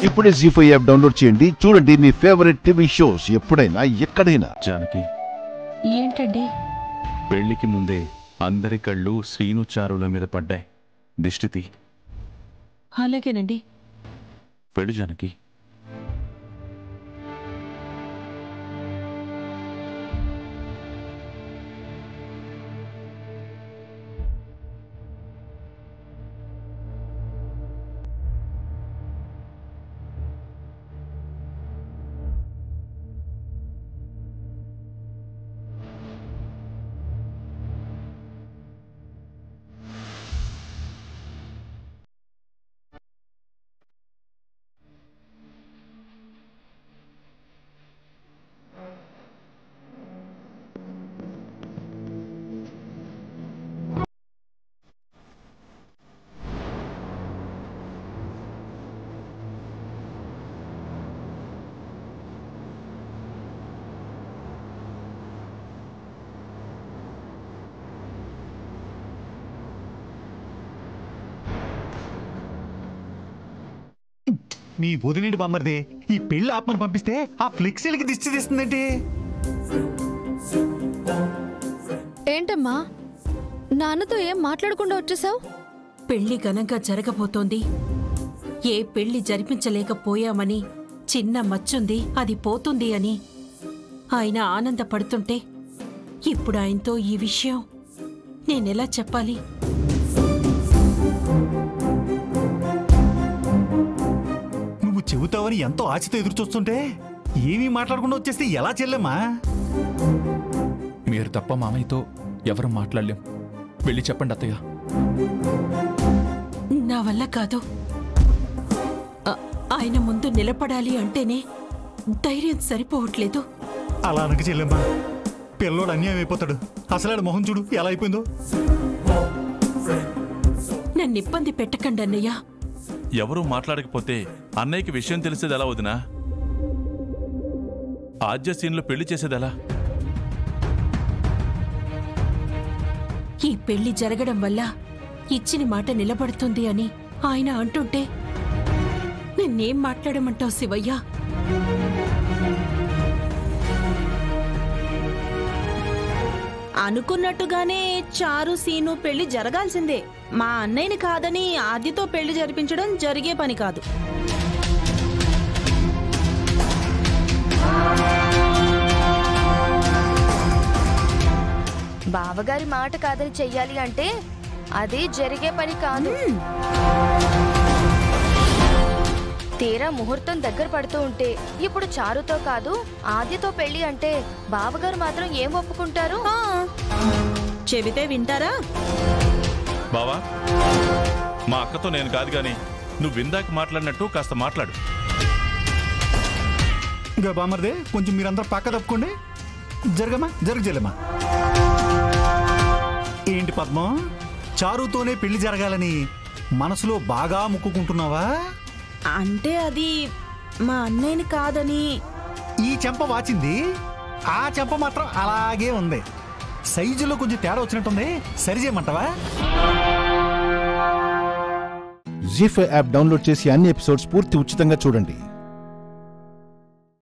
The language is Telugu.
ఇప్పుడే జీ5 యాప్ డౌన్లోడ్ చేయండి. చూడండి మీ ఫేవరెట్ టీవీ షోస్ ఎప్పుడైనా ఎక్కడైనా. జానకి, ఏంటండి? పెళ్లికి ముందే అందరి కళ్ళు శ్రీను చారుల మీద పడ్డాయి. దిష్టితి. అలాగేనండి. వెళ్ళు జానకి. మీ వదిలేంటి బామ్మర్ది, ఈ పెళ్లి ఆత్మను పంపిస్తే ఆ ఫ్లెక్సీలకి దిష్టి తీస్తుందంటే. ఏంటమ్మా, నాన్నతో ఏం మాట్లాడకుండా వచ్చేసావు? పెళ్లి ఘనంగా జరగబోతోంది. ఏ పెళ్లి జరిపించలేకపోయామని చిన్న మచ్చుంది, అది పోతుంది అని ఆయన ఆనందపడుతుంటే ఇప్పుడు ఆయనతో ఈ విషయం నేనెలా చెప్పాలి? నువ్వు చెబుతావని ఎంతో ఆశతో ఎదురు చూస్తుంటే ఏమీ మాట్లాడకుండా వచ్చేస్తే ఎలా చెల్లెమ్మా? మీరు తప్ప మామయ్యతో ఎవరు మాట్లాడలేం. వెళ్ళి చెప్పండి అత్తయ్య. నా వల్ల కాదు. ఆయన ముందు నిలబడాలి అంటేనే ధైర్యం సరిపోవట్లేదు. అలా అనక చెల్లెమ్మా, పిల్లోడు అన్యాయం అయిపోతాడు. అసలు మొహం చూడు ఎలా అయిపోయిందో. నన్ను ఇబ్బంది పెట్టకండి అన్నయ్య. ఎవరూ మాట్లాడకపోతే అన్నయ్యకి విషయం తెలిసేది ఎలా వదినా? ఆద్య సీన్లో పెళ్లి చేసేదెలా? ఈ పెళ్లి జరగడం వల్ల ఇచ్చిన మాట నిలబడుతుంది అని ఆయన అంటుంటే నిన్నేం మాట్లాడమంటావు శివయ్య? అనుకున్నట్టుగానే చారు సీను పెళ్లి జరగాల్సిందే. మా అన్నయ్యని కాదని ఆదితో పెళ్లి జరిపించడం జరిగే పని కాదు. బావగారి మాట కాదని చెయ్యాలి అంటే అది జరిగే పని కాదు. తీరా ముహూర్తం దగ్గర పడుతూ ఉంటే ఇప్పుడు చారుతో కాదు ఆద్యతో పెళ్లి అంటే బావగారు మాత్రం ఏం ఒప్పుకుంటారు? చెబితే వింటారా? బావా, మా అక్కతో నేను కాదు గాని నువ్వు విందాక మాట్లాడినట్టు కాస్త మాట్లాడు. ఇంకా బామ్మర్దే, కొంచెం మీరందరూ పక్క తప్పుకోండి. జరగమ్మా, జరుగు చెల్లెమ్మా. ఏంటి పద్మం, చారుతోనే పెళ్లి జరగాలని మనసులో బాగా ముక్కుకుంటున్నావా? అంటే అది మా అన్నయ్యని కాదని. ఈ చెంప వాచింది, ఆ చెంప మాత్రం అలాగే ఉంది. సైజులో కొంచెం తేడా వచ్చినట్టుంది, సరిచేయమంటావా? జీ5 యాప్ డౌన్లోడ్ చేసి అన్ని ఎపిసోడ్స్ పూర్తి ఉచితంగా చూడండి.